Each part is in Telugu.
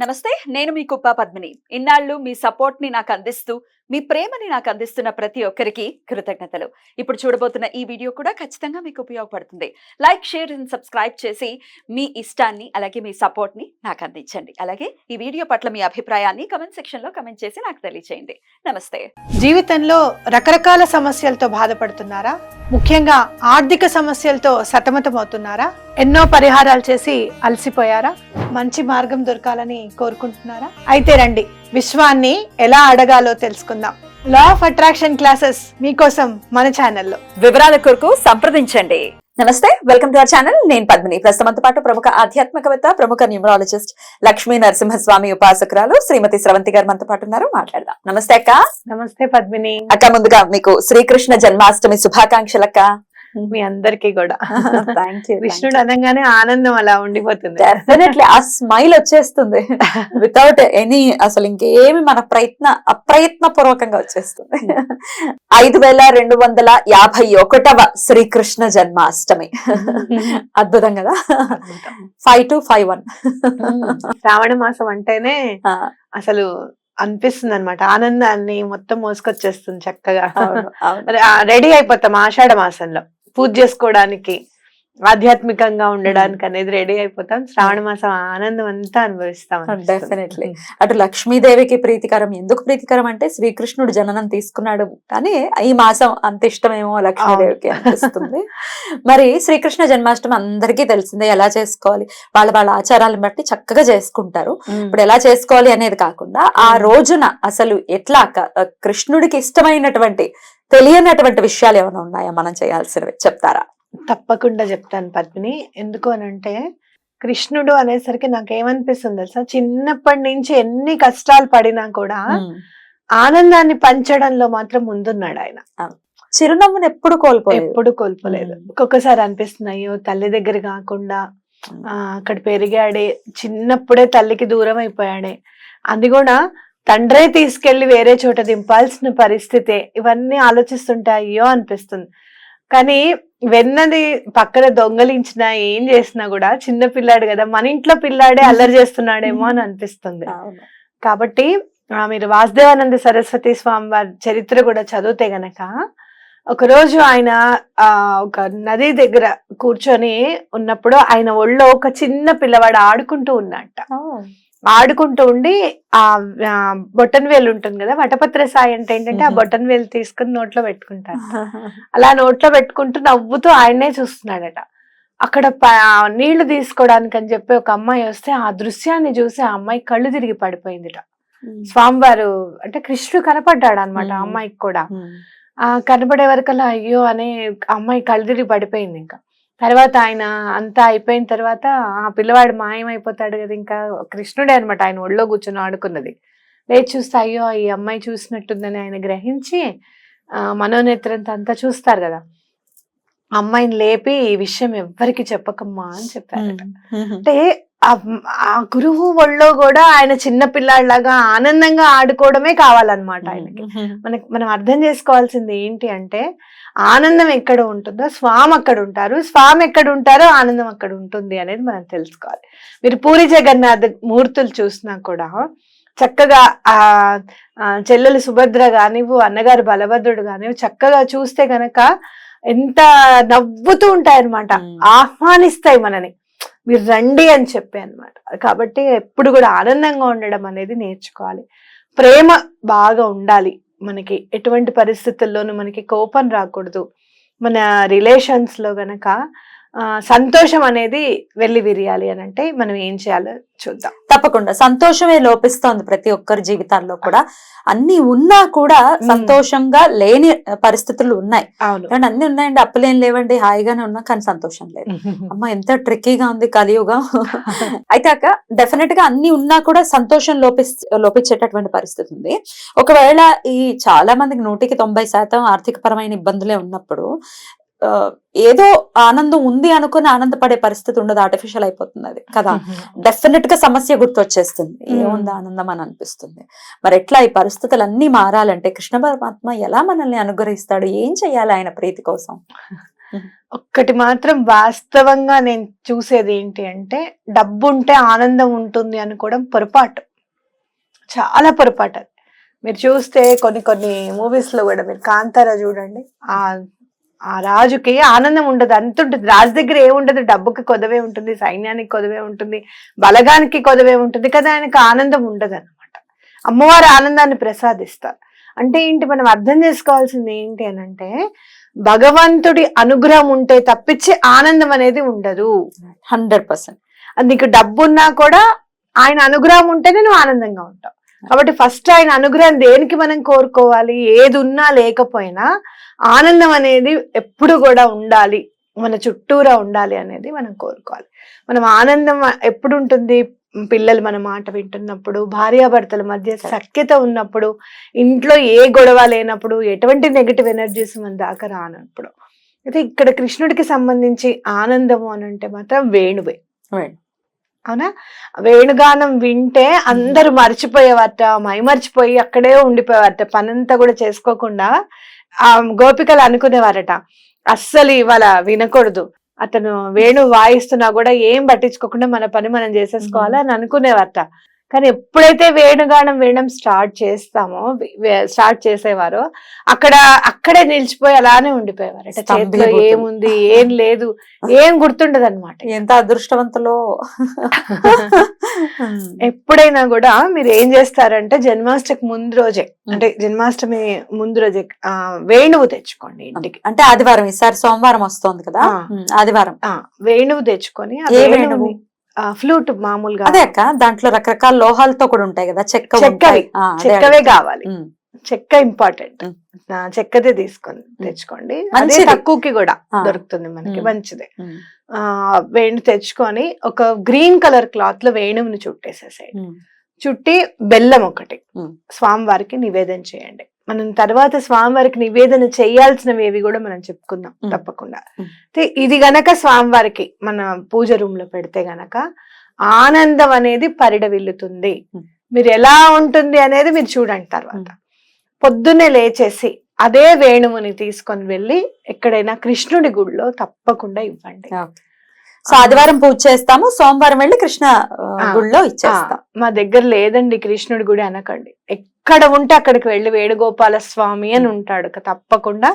నమస్తే, నేను మీ కుప్ప పద్మిని. ఇన్నాళ్ళు మీ సపోర్ట్ ని నాకు అందిస్తూ, మీ ప్రేమని నాకు అందిస్తున్న ప్రతి ఒక్కరికి కృతజ్ఞతలు. ఇప్పుడు చూడబోతున్న ఈ వీడియో కూడా ఖచ్చితంగా మీకు ఉపయోగపడుతుంది. లైక్, షేర్ అండ్ సబ్స్క్రైబ్ చేసి మీ ఇష్టాన్ని అలాగే మీ సపోర్ట్ ని నాకు అందించండి. అలాగే ఈ వీడియో పట్ల మీ అభిప్రాయాన్ని కమెంట్ సెక్షన్ లో కమెంట్ చేసి నాకు తెలియజేయండి. నమస్తే. జీవితంలో రకరకాల సమస్యలతో బాధపడుతున్నారా? ముఖ్యంగా ఆర్థిక సమస్యలతో సతమతమవుతున్నారా? ఎన్నో పరిహారాలు చేసి అలసిపోయారా? మంచి మార్గం దొరకాలని కోరుకుంటున్నారా? అయితే రండి, విశ్వాన్ని ఎలా అడగాలో తెలుసుకుందాం. లా ఆఫ్ అట్రాక్షన్ క్లాసెస్ మీకోసం మన ఛానల్లో. వివరాల కొరకు సంప్రదించండి. నమస్తే, వెల్కమ్ టు అవర్ ఛానల్. నేను పద్మిని. ప్రస్తుతంతో పాటు ప్రముఖ ఆధ్యాత్మికవేత్త, ప్రముఖ న్యూమరాలజిస్ట్ లక్ష్మీ నరసింహస్వామి ఉపాసకురాలు శ్రీమతి స్రవంతి గారు మనతో పాటు ఉన్నారు. మాట్లాడదాం. నమస్తే అక్క. నమస్తే పద్మిని అక్క, ముందుగా మీకు శ్రీకృష్ణ జన్మాష్టమి శుభాకాంక్షలు అక్క. మీ అందరికీ కూడా. థాంక్యూ. కృష్ణుడు అనగానే ఆనందం అలా ఉండిపోతుంది. డెఫినెట్లీ ఆ స్మైల్ వచ్చేస్తుంది వితౌట్ ఎనీ, అసలు ఇంకేమి మన అప్రయత్న పూర్వకంగా వచ్చేస్తుంది. 5251వ శ్రీకృష్ణ జన్మాష్టమి. అద్భుతం కదా. 5251 శ్రావణ మాసం అంటేనే అసలు అనిపిస్తుంది అనమాట, ఆనందాన్ని మొత్తం మోసుకొచ్చేస్తుంది చక్కగా. రెడీ అయిపోతాం ఆషాఢ మాసంలో పూజ చేసుకోవడానికి, ఆధ్యాత్మికంగా ఉండడానికి అనేది రెడీ అయిపోతాం. శ్రావణ మాసం ఆనందం అంతా అనుభవిస్తాం. డెఫినెట్లీ. అటు లక్ష్మీదేవికి ప్రీతికరం. ఎందుకు ప్రీతికరం అంటే శ్రీకృష్ణుడు జననం తీసుకున్నాడు కానీ ఈ మాసం అంత ఇష్టమేమో లక్ష్మీదేవికి అనిపిస్తుంది. మరి శ్రీకృష్ణ జన్మాష్టమి అందరికీ తెలిసిందే. ఎలా చేసుకోవాలి, వాళ్ళ ఆచారాలను బట్టి చక్కగా చేసుకుంటారు. ఇప్పుడు ఎలా చేసుకోవాలి అనేది కాకుండా ఆ రోజున అసలు ఎట్లా కృష్ణుడికి ఇష్టమైనటువంటి తెలియనటువంటి విషయాలు ఏమైనా ఉన్నాయా మనం చేయాల్సినవి, చెప్తారా? తప్పకుండా చెప్తాను పద్మిని. ఎందుకు అనంటే కృష్ణుడు అనేసరికి నాకేమనిపిస్తుంది తెలుసా, చిన్నప్పటి నుంచి ఎన్ని కష్టాలు పడినా కూడా ఆనందాన్ని పంచడంలో మాత్రం ముందున్నాడు ఆయన. చిరునవ్వును ఎప్పుడు కోల్పోలేదు. ఒక్కొక్కసారి అనిపిస్తుంది, అయ్యో తల్లి దగ్గర కాకుండా అక్కడ పెరిగాడే, చిన్నప్పుడే తల్లికి దూరం అయిపోయాడే, అది కూడా తండ్రే తీసుకెళ్లి వేరే చోట దింపాల్సిన పరిస్థితి. ఇవన్నీ ఆలోచిస్తుంటే అయ్యో అనిపిస్తుంది. కానీ వెన్నది పక్కన దొంగలించినా ఏం చేసినా కూడా చిన్న పిల్లాడు కదా, మన ఇంట్లో పిల్లాడే అల్లరి చేస్తున్నాడేమో అని అనిపిస్తుంది. కాబట్టి మీరు వాసుదేవానంద సరస్వతి స్వామి వారి చరిత్ర కూడా చదివితే గనక, ఒకరోజు ఆయన ఒక నది దగ్గర కూర్చొని ఉన్నప్పుడు ఆయన ఒళ్ళో ఒక చిన్న పిల్లవాడు ఆడుకుంటూ ఉన్నట్ట. ఆడుకుంటూ ఉండి ఆ బొటన్ వేలు ఉంటుంది కదా, వటపత్ర సాయి అంటే ఏంటంటే ఆ బొటన్ వేలు తీసుకుని నోట్లో పెట్టుకుంటాడు. అలా నోట్లో పెట్టుకుంటూ నవ్వుతూ ఆయన్నే చూస్తున్నాడట. అక్కడ నీళ్లు తీసుకోవడానికి అని చెప్పి ఒక అమ్మాయి వస్తే ఆ దృశ్యాన్ని చూసి ఆ అమ్మాయి కళ్ళు తిరిగి పడిపోయిందిట. స్వామివారు అంటే కృష్ణుడు కనపడ్డాడు అనమాట ఆ అమ్మాయికి కూడా. కనపడే వరకల్లా అయ్యో అనే అమ్మాయి కళ్ళు తిరిగి పడిపోయింది. ఇంకా తర్వాత ఆయన అంతా అయిపోయిన తర్వాత ఆ పిల్లవాడు మాయమైపోతాడు కదా, ఇంకా కృష్ణుడే అనమాట ఆయన ఒళ్ళో కూర్చొని ఆడుకున్నది. లేచి చూస్తే అయ్యో ఈ అమ్మాయి చూసినట్టుందని ఆయన గ్రహించి మనోనేత్రంతో అంతా చూస్తారు కదా, అమ్మాయిని లేపి ఈ విషయం ఎవ్వరికి చెప్పకమ్మా అని చెప్పారట. అంటే ఆ గురువు ఒళ్ళో కూడా ఆయన చిన్న పిల్లాడిలాగా ఆనందంగా ఆడుకోవడమే కావాలన్నమాట ఆయనకి. మనం అర్థం చేసుకోవాల్సింది ఏంటి అంటే, ఆనందం ఎక్కడ ఉంటుందో స్వామి అక్కడ ఉంటారు, స్వామి ఎక్కడ ఉంటారో ఆనందం అక్కడ ఉంటుంది అనేది మనం తెలుసుకోవాలి. మీరు పూరి జగన్నాథ్ మూర్తులు చూసినా కూడా చక్కగా ఆ చెల్లెలు సుభద్ర కానివ్వు, అన్నగారు బలభద్రుడు కానివ్వు, చక్కగా చూస్తే గనక ఎంత నవ్వుతూ ఉంటాయి అనమాట, ఆహ్వానిస్తాయి మనని, మీరు రండి అని చెప్పి అనమాట. కాబట్టి ఎప్పుడు కూడా ఆనందంగా ఉండడం అనేది నేర్చుకోవాలి. ప్రేమ బాగా ఉండాలి మనకి, ఎటువంటి పరిస్థితుల్లోనూ మనకి కోపం రాకూడదు. మన రిలేషన్స్ లో గనక సంతోషం అనేది వెళ్ళి విరియాలి అని అంటే మనం ఏం చేయాలో చూద్దాం. తప్పకుండా. సంతోషమే లోపిస్తోంది ప్రతి ఒక్కరి జీవితాల్లో కూడా. అన్ని ఉన్నా కూడా సంతోషంగా లేని పరిస్థితులు ఉన్నాయి. అన్ని ఉన్నాయండి, అప్పులేం లేవండి, హాయిగానే ఉన్నా కానీ సంతోషం లేదు. అమ్మ ఎంత ట్రిక్కీగా ఉంది కలియుగం. అయితే అక్క, డెఫినెట్ గా అన్ని ఉన్నా కూడా సంతోషం లోపించేటటువంటి పరిస్థితి ఉంది. ఒకవేళ ఈ చాలా మందికి 100% ఆర్థిక పరమైన ఇబ్బందులే ఉన్నప్పుడు ఏదో ఆనందం ఉంది అనుకుని ఆనందపడే పరిస్థితి ఉండదు, ఆర్టిఫిషియల్ అయిపోతుంది అది కదా. డెఫినెట్ గా సమస్య గుర్తొచ్చేస్తుంది, ఏముంది ఆనందం అని అనిపిస్తుంది. మరి ఎట్లా ఈ పరిస్థితులు అన్ని మారాలంటే కృష్ణ పరమాత్మ ఎలా మనల్ని అనుగ్రహిస్తాడు, ఏం చెయ్యాలి ఆయన ప్రీతి కోసం? ఒక్కటి మాత్రం వాస్తవంగా నేను చూసేది ఏంటి అంటే, డబ్బు ఉంటే ఆనందం ఉంటుంది అనుకోవడం పొరపాటు, చాలా పొరపాటు అది. మీరు చూస్తే కొన్ని కొన్ని మూవీస్ లో కూడా, మీరు కాంతారా చూడండి, ఆ రాజుకి ఆనందం ఉండదు, అంత ఉంటుంది. రాజు దగ్గర ఏముండదు, డబ్బుకి కొదవే ఉంటుంది, సైన్యానికి కొదవే ఉంటుంది, బలగానికి కొదవే ఉంటుంది కదా, ఆయనకు ఆనందం ఉండదు అనమాట. అమ్మవారు ఆనందాన్ని ప్రసాదిస్తారు. అంటే ఏంటి, మనం అర్థం చేసుకోవాల్సింది ఏంటి అని అంటే, భగవంతుడి అనుగ్రహం ఉంటే తప్పించి ఆనందం అనేది ఉండదు. 100%. నీకు డబ్బు ఉన్నా కూడా ఆయన అనుగ్రహం ఉంటేనే నువ్వు ఆనందంగా ఉంటావు. కాబట్టి ఫస్ట్ ఆయన అనుగ్రహం దేనికి మనం కోరుకోవాలి, ఏది ఉన్నా లేకపోయినా ఆనందం అనేది ఎప్పుడు కూడా ఉండాలి, మన చుట్టూరా ఉండాలి అనేది మనం కోరుకోవాలి. మనం ఆనందం ఎప్పుడు ఉంటుంది, పిల్లలు మన మాట వింటున్నప్పుడు, భార్యాభర్తల మధ్య సఖ్యత ఉన్నప్పుడు, ఇంట్లో ఏ గొడవ లేనప్పుడు, ఎటువంటి నెగటివ్ ఎనర్జీస్ మన దాకా రానప్పుడు. అయితే ఇక్కడ కృష్ణుడికి సంబంధించి ఆనందము అని అంటే మాత్రం వేణువే. అవునా, వేణుగానం వింటే అందరూ మర్చిపోయేవారట, మైమర్చిపోయి అక్కడే ఉండిపోయేవారట, పనంతా కూడా చేసుకోకుండా. ఆ గోపికలు అనుకునేవారట, అస్సలు ఇవాళ వినకూడదు, అతను వేణు వాయిస్తున్నా కూడా ఏం పట్టించుకోకుండా మన పని మనం చేసేసుకోవాలి అని అనుకునేవారట. కానీ ఎప్పుడైతే వేణుగానం వినడం స్టార్ట్ చేసేవారో అక్కడే నిలిచిపోయి అలానే ఉండిపోయేవారట. చేతిలో ఏముంది, ఏం లేదు, ఏం గుర్తుండదు అనమాట. ఎంత అదృష్టవంతులో. ఎప్పుడైనా కూడా మీరు ఏం చేస్తారంటే, జన్మాష్టమి ముందు రోజే, అంటే జన్మాష్టమి ముందు రోజే వేణువు తెచ్చుకోండి ఇంటికి. అంటే ఆదివారం, ఈసారి సోమవారం వస్తుంది కదా, ఆదివారం వేణువు తెచ్చుకొని, వేణువు ఫ్లూట్ మామూలుగా, అదే అక్క, దాంట్లో రకరకాల లోహాలతో కూడా ఉంటాయి కదా, చెక్కవే కావాలి, చెక్క ఇంపార్టెంట్, చెక్కదే తెచ్చుకోండి. అదే తక్కువకి కూడా దొరుకుతుంది మనకి, మంచిదే. వేణు తెచ్చుకొని ఒక గ్రీన్ కలర్ క్లాత్ లో వేణువుని చుట్టేసేసేయండి. చుట్టి బెల్లం ఒకటి స్వామివారికి నివేదన చేయండి. మనం తర్వాత స్వామివారికి నివేదన చేయాల్సినవి ఏవి కూడా మనం చెప్పుకుందాం తప్పకుండా. ఇది గనక స్వామివారికి మన పూజ రూమ్ లో పెడితే గనక ఆనందం అనేది పరిడవిల్లుతుంది. మీరు ఎలా ఉంటుంది అనేది మీరు చూడండి. తర్వాత పొద్దున్నే లేచేసి అదే వేణువుని తీసుకొని వెళ్ళి ఎక్కడైనా కృష్ణుడి గుడిలో తప్పకుండా ఇవ్వండి. సో ఆదివారం పూజ చేస్తాము, సోమవారం వెళ్ళి కృష్ణ గుడిలో ఇచ్చేస్తాం. మా దగ్గర లేదండి కృష్ణుడి గుడి అనకండి, ఎక్కడ ఉంటే అక్కడికి వెళ్ళి వేణుగోపాల స్వామి అని ఉంటాడు, తప్పకుండా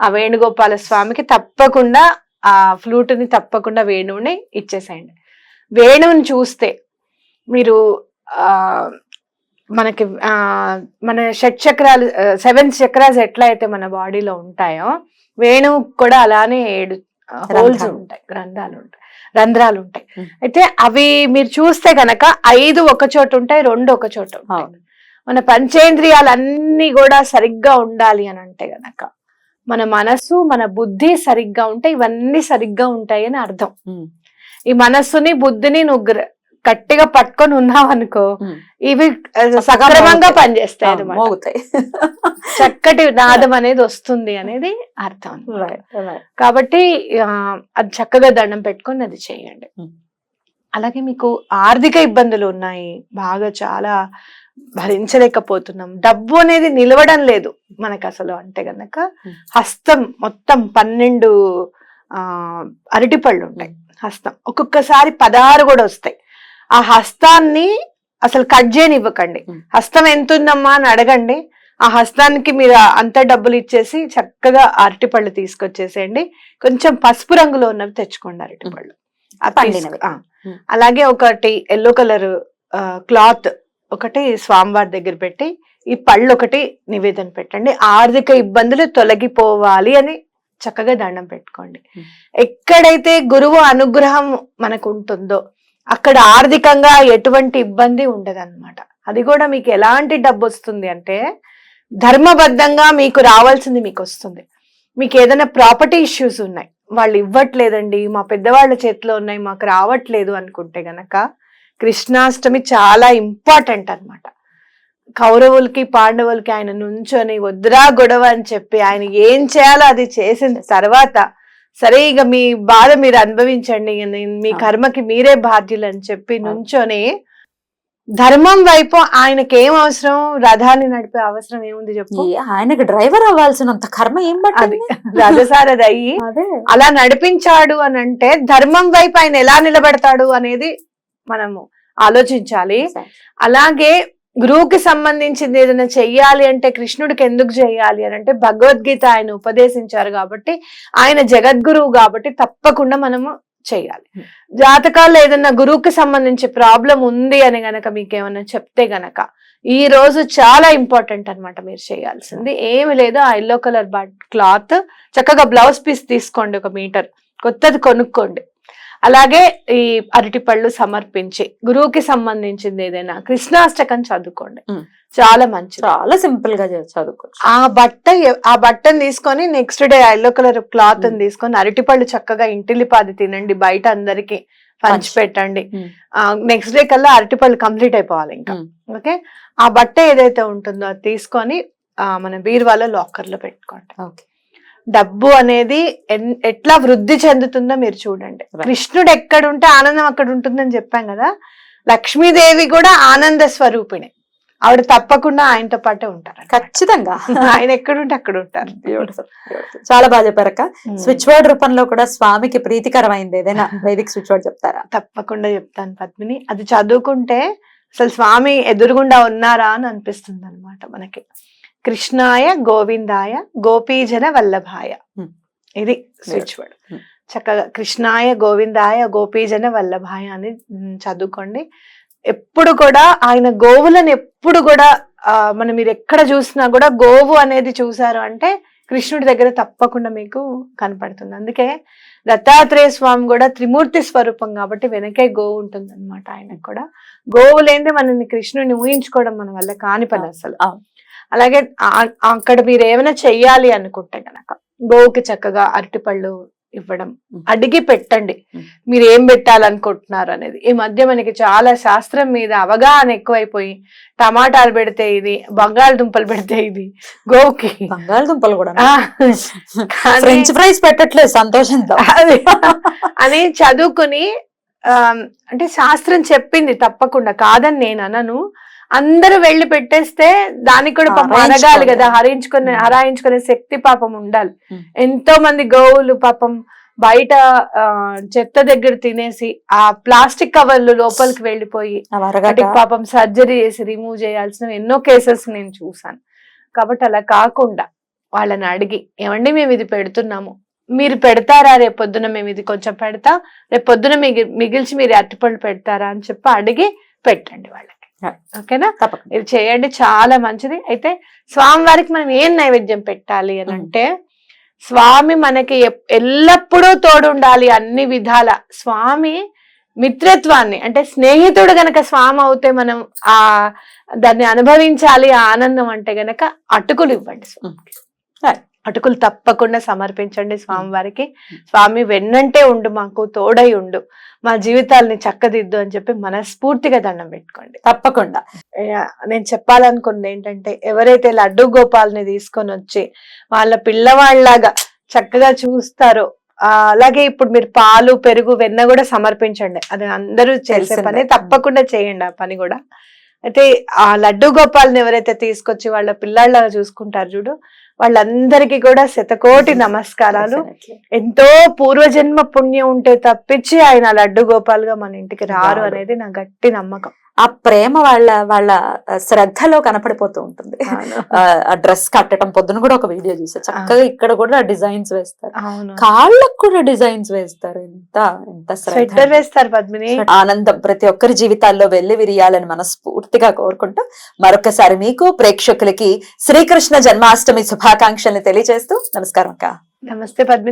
ఆ వేణుగోపాల స్వామికి తప్పకుండా ఆ ఫ్లూట్ ని, తప్పకుండా వేణువుని ఇచ్చేసేయండి. వేణువుని చూస్తే మీరు మనకి మన షట్చక్రాలు, 7 చక్రాస్ ఎట్లా అయితే మన బాడీలో ఉంటాయో, వేణువు కూడా అలానే 7 హోల్స్ ఉంటాయి, రంధ్రాలు ఉంటాయి. అయితే అవి మీరు చూస్తే గనక 5 ఒక చోట ఉంటాయి, 2 ఒక చోట ఉంటాయి. మన పంచేంద్రియాలన్నీ కూడా సరిగ్గా ఉండాలి అని అంటే గనక మన మనసు, మన బుద్ధి సరిగ్గా ఉంటే ఇవన్నీ సరిగ్గా ఉంటాయి అని అర్థం. ఈ మనస్సుని, బుద్ధిని నువ్వు గట్టిగా పట్టుకొని ఉన్నావు అనుకో, ఇవి సక్రమంగా పనిచేస్తాయి అన్నమాట, చక్కటి నాదం అనేది వస్తుంది అనేది అర్థం. కాబట్టి అది చక్కగా దండం పెట్టుకొని అది చేయండి. అలాగే మీకు ఆర్థిక ఇబ్బందులు ఉన్నాయి, బాగా చాలా భరించలేకపోతున్నాం, డబ్బు అనేది నిలవడం లేదు మనకు అసలు అంటే గనక, హస్తం మొత్తం 12 అరటిపళ్ళు ఉంటాయి హస్తం, ఒక్కొక్కసారి 16 కూడా వస్తాయి. ఆ హస్తాన్ని అసలు కట్ చేయనివ్వకండి. హస్తం ఎంత ఉందమ్మా అని అడగండి. ఆ హస్తానికి మీరు అంత డబ్బులు ఇచ్చేసి చక్కగా అరటిపళ్ళు తీసుకొచ్చేసేయండి. కొంచెం పసుపు రంగులో ఉన్నవి తెచ్చుకోండి అరటిపళ్ళు. అలాగే ఒకటి ఎల్లో కలర్ క్లాత్ ఒకటి స్వామివారి దగ్గర పెట్టి ఈ పళ్ళు ఒకటి నివేదన పెట్టండి. ఆర్థిక ఇబ్బందులు తొలగిపోవాలి అని చక్కగా దండం పెట్టుకోండి. ఎక్కడైతే గురువు అనుగ్రహం మనకు ఉంటుందో అక్కడ ఆర్థికంగా ఎటువంటి ఇబ్బంది ఉండదన్నమాట. అది కూడా మీకు ఎలాంటి డబ్బు వస్తుంది అంటే ధర్మబద్ధంగా మీకు రావాల్సింది మీకు వస్తుంది. మీకు ఏదైనా ప్రాపర్టీ ఇష్యూస్ ఉన్నాయి, వాళ్ళు ఇవ్వట్లేదండి, మా పెద్దవాళ్ళ చేతిలో ఉన్నాయి, మాకు రావట్లేదు అనుకుంటే గనక కృష్ణాష్టమి చాలా ఇంపార్టెంట్ అన్నమాట. కౌరవులకి పాండవులకి ఆయన నుంచొని వద్దురా గొడవ అని చెప్పి ఆయన ఏం చేయాలో అది చేసిన తర్వాత సరే ఇక మీ బాధ మీరు అనుభవించండి, మీ కర్మకి మీరే బాధ్యులు అని చెప్పి నుంచొని ధర్మం వైపు ఆయనకి ఏం అవసరం, రథాన్ని నడిపే అవసరం ఏముంది చెప్పు. ఆయనకి డ్రైవర్ అవ్వాల్సినంత కర్మ ఏం అది రథసారథి అయ్యి అలా నడిపించాడు అని అంటే ధర్మం వైపు ఆయన ఎలా నిలబెడతాడు అనేది మనము ఆలోచించాలి. అలాగే గురువుకి సంబంధించింది ఏదైనా చెయ్యాలి అంటే కృష్ణుడికి ఎందుకు చెయ్యాలి అని అంటే భగవద్గీత ఆయన ఉపదేశించారు కాబట్టి, ఆయన జగద్గురువు కాబట్టి తప్పకుండా మనము చెయ్యాలి. జాతకాల్లో ఏదన్నా గురువుకి సంబంధించి ప్రాబ్లం ఉంది అని గనక మీకు ఏమన్నా చెప్తే గనక ఈ రోజు చాలా ఇంపార్టెంట్ అన్నమాట. మీరు చేయాల్సింది ఏమి లేదు, ఆ ఎల్లో కలర్ క్లాత్ చక్కగా బ్లౌజ్ పీస్ తీసుకోండి, 1 మీటర్ కొత్తది కొనుక్కోండి. అలాగే ఈ అరటి పళ్ళు సమర్పించి గురువుకి సంబంధించింది ఏదైనా కృష్ణాష్టకం చదువుకోండి, చాలా మంచిది. చాలా సింపుల్ గా చదువుకోవచ్చు. ఆ బట్టను తీసుకొని next day yellow colour cloth తీసుకొని అరటిపళ్ళు చక్కగా ఇంటిల్లిపాది తినండి, బయట అందరికి పంచి పెట్టండి. నెక్స్ట్ డే కల్లా అరటిపళ్ళు కంప్లీట్ అయిపోవాలి ఇంకా. ఓకే, ఆ బట్ట ఏదైతే ఉంటుందో అది తీసుకొని మన బీరువాలో లాకర్ లో పెట్టుకోండి. ఓకే, డబ్బు అనేది ఎట్లా వృద్ధి చెందుతుందో మీరు చూడండి. కృష్ణుడు ఎక్కడుంటే ఆనందం అక్కడ ఉంటుందని చెప్పాం కదా, లక్ష్మీదేవి కూడా ఆనంద స్వరూపిణి, ఆవిడ తప్పకుండా ఆయనతో పాటే ఉంటారు. ఖచ్చితంగా ఆయన ఎక్కడుంటే అక్కడ ఉంటారు. చాలా బాగా చెప్పారక్క. స్విచ్ వర్డ్ రూపంలో కూడా స్వామికి ప్రీతికరమైంది ఏదైనా వైదిక్ స్విచ్ వర్డ్ చెప్తారా? తప్పకుండా చెప్తాను పద్మిని. అది చదువుకుంటే అసలు స్వామి ఎదురుగుండా ఉన్నారా అని అనిపిస్తుంది అనమాట మనకి. కృష్ణాయ గోవిందాయ గోపీజన వల్లభాయ, ఇది స్విచ్ వర్డ్. చక్కగా కృష్ణాయ గోవిందాయ గోపీజన వల్లభాయ అని చదువుకోండి. ఎప్పుడు కూడా ఆయన గోవులను ఎప్పుడు కూడా మీరు ఎక్కడ చూసినా కూడా గోవు అనేది చూసారు అంటే కృష్ణుడి దగ్గర తప్పకుండా మీకు కనపడుతుంది. అందుకే దత్తాత్రేయ స్వామి కూడా త్రిమూర్తి స్వరూపం కాబట్టి వెనకే గోవు ఉంటుంది అనమాట. ఆయనకు కూడా గోవు లేనిదే మనల్ని కృష్ణుడిని ఊహించుకోవడం మన వల్ల కాని పని అసలు. అలాగే అక్కడ మీరు ఏమైనా చెయ్యాలి అనుకుంటే గనక గోవుకి చక్కగా అరటిపళ్ళు ఇవ్వడం, అడిగి పెట్టండి మీరు ఏం పెట్టాలనుకుంటున్నారు అనేది. ఈ మధ్య మనకి చాలా శాస్త్రం మీద అవగాహన ఎక్కువైపోయి టమాటాలు పెడితే ఇది, బంగాళదుంపలు పెడితే ఇది, గోవుకి బంగాళదుంపలు కూడా ఫ్రెంచ్ ఫ్రైస్ పెట్టట్లేదు సంతోషంతో అని చదువుకుని అంటే శాస్త్రం చెప్పింది తప్పకుండా కాదని నేను అనను. అందరూ వెళ్ళి పెట్టేస్తే దానికి కూడా పాపం అరగాలి కదా, హరాయించుకునే శక్తి పాపం ఉండాలి. ఎంతో మంది గోవులు పాపం బయట చెత్త దగ్గర తినేసి ఆ ప్లాస్టిక్ కవర్లు లోపలికి వెళ్ళిపోయి పాపం సర్జరీ చేసి రిమూవ్ చేయాల్సిన ఎన్నో కేసెస్ నేను చూసాను. కాబట్టి అలా కాకుండా వాళ్ళని అడిగి, ఏమండి మేము ఇది పెడుతున్నాము, మీరు పెడతారా, రేపొద్దున మేము ఇది కొంచెం పెడతా, రేపొద్దున మిగిల్చి మీరు అరటిపళ్ళు పెడతారా అని చెప్పి అడిగి పెట్టండి వాళ్ళకి. ఓకేనా, ఇది చేయండి, చాలా మంచిది. అయితే స్వామి వారికి మనం ఏం నైవేద్యం పెట్టాలి అని అంటే, స్వామి మనకి ఎల్లప్పుడూ తోడుండాలి అన్ని విధాల. స్వామి మిత్రత్వాన్ని అంటే స్నేహితుడు గనక స్వామి అవుతే మనం దాన్ని అనుభవించాలి ఆనందం అంటే గనక అటుకులు ఇవ్వండి స్వామికి. అటుకులు తప్పకుండా సమర్పించండి స్వామివారికి. స్వామి వెన్నంటే ఉండు, మాకు తోడై ఉండు, మా జీవితాలని చక్కదిద్దు అని చెప్పి మనస్ఫూర్తిగా దండం పెట్టుకోండి. తప్పకుండా నేను చెప్పాలనుకున్నది ఏంటంటే, ఎవరైతే లడ్డు గోపాల్ని తీసుకొని వచ్చి వాళ్ళ పిల్లవాళ్ళలాగా చక్కగా చూస్తారో, అలాగే ఇప్పుడు మీరు పాలు పెరుగు వెన్న కూడా సమర్పించండి. అది అందరూ చేసే పని, తప్పకుండా చేయండి ఆ పని కూడా. అయితే ఆ లడ్డు గోపాల్ని ఎవరైతే తీసుకొచ్చి వాళ్ళ పిల్లాళ్ళగా చూసుకుంటారు చూడు, వాళ్ళందరికీ కూడా శతకోటి నమస్కారాలు. ఎంతో పూర్వజన్మ పుణ్యం ఉంటే తప్పించి ఆయన లడ్డు గోపాల్ గా మన ఇంటికి రారు అనేది నా గట్టి నమ్మకం. ఆ ప్రేమ వాళ్ళ శ్రద్ధలో కనపడిపోతూ ఉంటుంది. ఆ డ్రెస్ కట్టడం, పొద్దున కూడా ఒక వీడియో చూసారు, చక్కగా ఇక్కడ కూడా డిజైన్స్ వేస్తారు, కాళ్ళకు కూడా డిజైన్స్ వేస్తారు, ఎంత శ్రద్ధ వేస్తారు పద్మిని. ఆనందం ప్రతి ఒక్కరి జీవితాల్లో వెళ్లి విరియాలని మనస్ఫూర్తిగా కోరుకుంటూ మరొకసారి మీకు ప్రేక్షకులకి శ్రీకృష్ణ జన్మాష్టమి శుభాకాంక్షల్ని తెలియజేస్తూ నమస్కారం అక్క. నమస్తే పద్మిని.